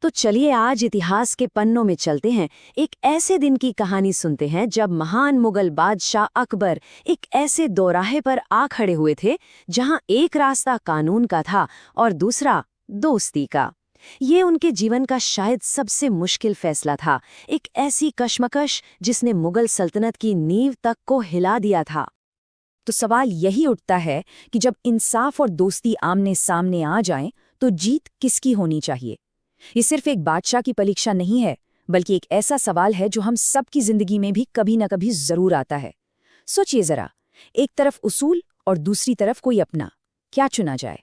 तो चलिए आज इतिहास के पन्नों में चलते हैं। एक ऐसे दिन की कहानी सुनते हैं जब महान मुगल बादशाह अकबर एक ऐसे दोराहे पर आ खड़े हुए थे जहां एक रास्ता कानून का था और दूसरा दोस्ती का। ये उनके जीवन का शायद सबसे मुश्किल फैसला था, एक ऐसी कश्मकश जिसने मुगल सल्तनत की नींव तक को हिला दिया था। तो सवाल यही उठता है कि जब इंसाफ और दोस्ती आमने सामने आ जाएं, तो जीत किसकी होनी चाहिए? ये सिर्फ एक बादशाह की परीक्षा नहीं है, बल्कि एक ऐसा सवाल है जो हम सबकी जिंदगी में भी कभी न कभी जरूर आता है। सोचिए जरा, एक तरफ उसूल और दूसरी तरफ कोई अपना, क्या चुना जाए?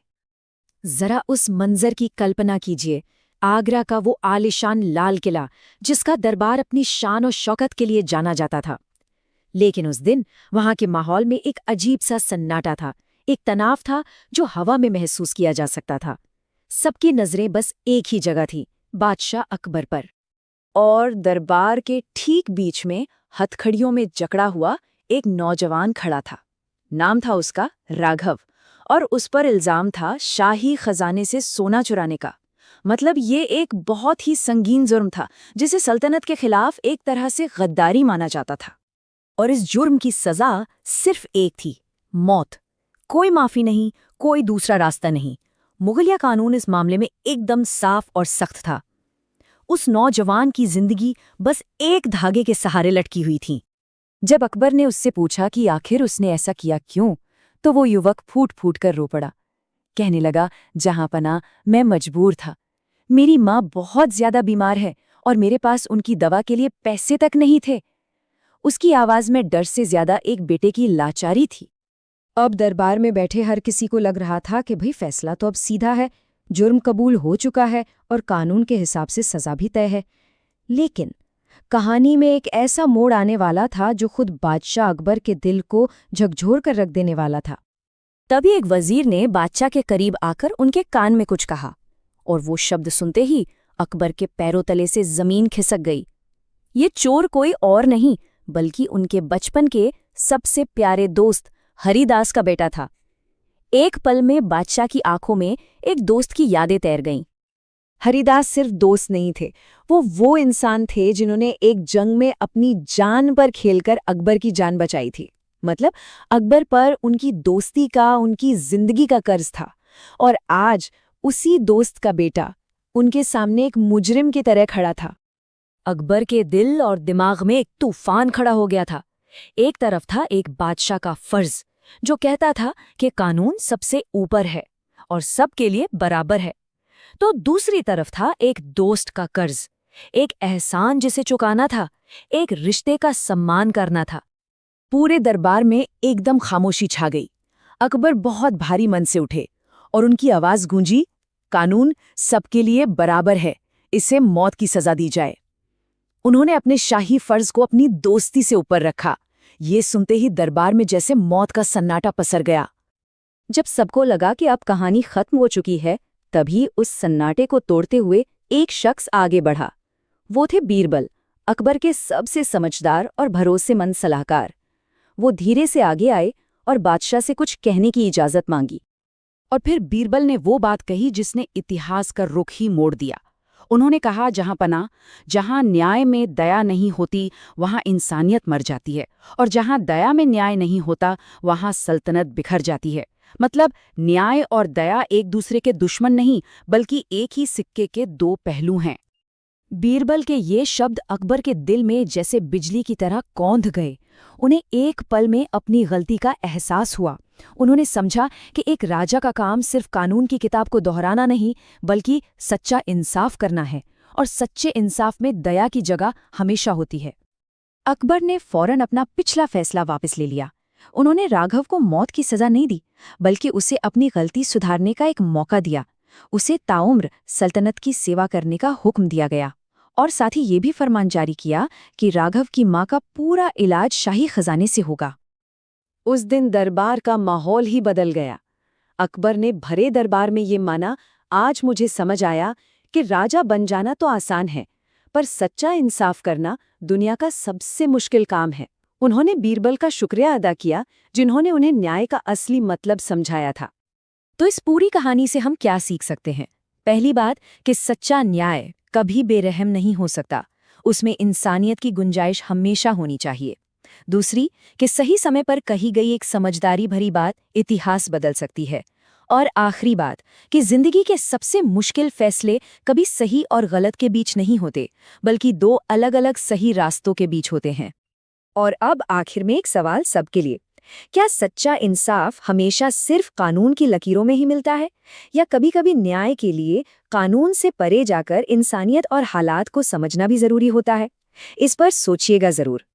जरा उस मंजर की कल्पना कीजिए। आगरा का वो आलिशान लाल किला, जिसका दरबार अपनी शान और शौकत के लिए जाना जाता था। लेकिन उस दिन वहां के माहौल में एक अजीब सा सन्नाटा था, एक तनाव था जो हवा में महसूस किया जा सकता था। सबकी नजरें बस एक ही जगह थी, बादशाह अकबर पर। और दरबार के ठीक बीच में हथकड़ियों में जकड़ा हुआ एक नौजवान खड़ा था। नाम था उसका राघव, और उस पर इल्जाम था शाही खजाने से सोना चुराने का। मतलब ये एक बहुत ही संगीन जुर्म था, जिसे सल्तनत के खिलाफ एक तरह से गद्दारी माना जाता था। और इस जुर्म की सजा सिर्फ एक थी, मौत। कोई माफी नहीं, कोई दूसरा रास्ता नहीं। मुगलिया कानून इस मामले में एकदम साफ और सख्त था। उस नौजवान की जिंदगी बस एक धागे के सहारे लटकी हुई थी। जब अकबर ने उससे पूछा कि आखिर उसने ऐसा किया क्यों, तो वो युवक फूट फूट कर रो पड़ा। कहने लगा, जहांपना, मैं मजबूर था। मेरी माँ बहुत ज्यादा बीमार है और मेरे पास उनकी दवा के लिए पैसे तक नहीं थे। उसकी आवाज में डर से ज्यादा एक बेटे की लाचारी थी। अब दरबार में बैठे हर किसी को लग रहा था कि भाई फैसला तो अब सीधा है, जुर्म कबूल हो चुका है और कानून के हिसाब से सजा भी तय है। लेकिन कहानी में एक ऐसा मोड़ आने वाला था जो खुद बादशाह अकबर के दिल को झकझोर कर रख देने वाला था। तभी एक वजीर ने बादशाह के करीब आकर उनके कान में कुछ कहा, और वो शब्द सुनते ही अकबर के पैरों तले से जमीन खिसक गई। ये चोर कोई और नहीं, बल्कि उनके बचपन के सबसे प्यारे दोस्त हरिदास का बेटा था। एक पल में बादशाह की आंखों में एक दोस्त की यादें तैर गईं। हरिदास सिर्फ दोस्त नहीं थे, वो इंसान थे जिन्होंने एक जंग में अपनी जान पर खेलकर अकबर की जान बचाई थी। मतलब अकबर पर उनकी दोस्ती का, उनकी जिंदगी का कर्ज था। और आज उसी दोस्त का बेटा उनके सामने एक मुजरिम की तरह खड़ा था। अकबर के दिल और दिमाग में एक तूफान खड़ा हो गया था। एक तरफ था एक बादशाह का फर्ज, जो कहता था कि कानून सबसे ऊपर है और सबके लिए बराबर है। तो दूसरी तरफ था एक दोस्त का कर्ज, एक एहसान जिसे चुकाना था, एक रिश्ते का सम्मान करना था। पूरे दरबार में एकदम खामोशी छा गई। अकबर बहुत भारी मन से उठे और उनकी आवाज गूंजी, कानून सबके लिए बराबर है, इसे मौत की सजा दी जाए। उन्होंने अपने शाही फर्ज को अपनी दोस्ती से ऊपर रखा। ये सुनते ही दरबार में जैसे मौत का सन्नाटा पसर गया। जब सबको लगा कि अब कहानी खत्म हो चुकी है, तभी उस सन्नाटे को तोड़ते हुए एक शख्स आगे बढ़ा। वो थे बीरबल, अकबर के सबसे समझदार और भरोसेमंद सलाहकार। वो धीरे से आगे आए और बादशाह से कुछ कहने की इजाजत मांगी। और फिर बीरबल ने वो बात कही जिसने इतिहास का रुख ही मोड़ दिया। उन्होंने कहा, जहांपना, जहां न्याय में दया नहीं होती वहां इंसानियत मर जाती है, और जहां दया में न्याय नहीं होता वहां सल्तनत बिखर जाती है। मतलब न्याय और दया एक दूसरे के दुश्मन नहीं, बल्कि एक ही सिक्के के दो पहलू हैं। बीरबल के ये शब्द अकबर के दिल में जैसे बिजली की तरह कौंध गए। उन्हें एक पल में अपनी गलती का एहसास हुआ। उन्होंने समझा कि एक राजा का काम सिर्फ कानून की किताब को दोहराना नहीं, बल्कि सच्चा इंसाफ करना है, और सच्चे इंसाफ में दया की जगह हमेशा होती है। अकबर ने फौरन अपना पिछला फैसला वापस ले लिया। उन्होंने राघव को मौत की सजा नहीं दी, बल्कि उसे अपनी गलती सुधारने का एक मौका दिया। उसे ताउम्र सल्तनत की सेवा करने का हुक्म दिया गया, और साथ ही ये भी फरमान जारी किया कि राघव की मां का पूरा इलाज शाही खजाने से होगा। उस दिन दरबार का माहौल ही बदल गया। अकबर ने भरे दरबार में ये माना, आज मुझे समझ आया कि राजा बन जाना तो आसान है, पर सच्चा इंसाफ करना दुनिया का सबसे मुश्किल काम है। उन्होंने बीरबल का शुक्रिया अदा किया, जिन्होंने उन्हें न्याय का असली मतलब समझाया था। तो इस पूरी कहानी से हम क्या सीख सकते हैं? पहली बात कि सच्चा न्याय कभी बेरहम नहीं हो सकता। उसमें इंसानियत की गुंजाइश हमेशा होनी चाहिए। दूसरी, कि सही समय पर कही गई एक समझदारी भरी बात इतिहास बदल सकती है। और आखिरी बात, कि जिंदगी के सबसे मुश्किल फैसले कभी सही और गलत के बीच नहीं होते, बल्कि दो अलग-अलग सही रास्तों के बीच होते हैं। और अब आखिर में एक सवाल सबके लिए। क्या सच्चा इंसाफ हमेशा सिर्फ कानून की लकीरों में ही मिलता है, या कभी-कभी न्याय के लिए कानून से परे जाकर इंसानियत और हालात को समझना भी जरूरी होता है? इस पर सोचिएगा जरूर।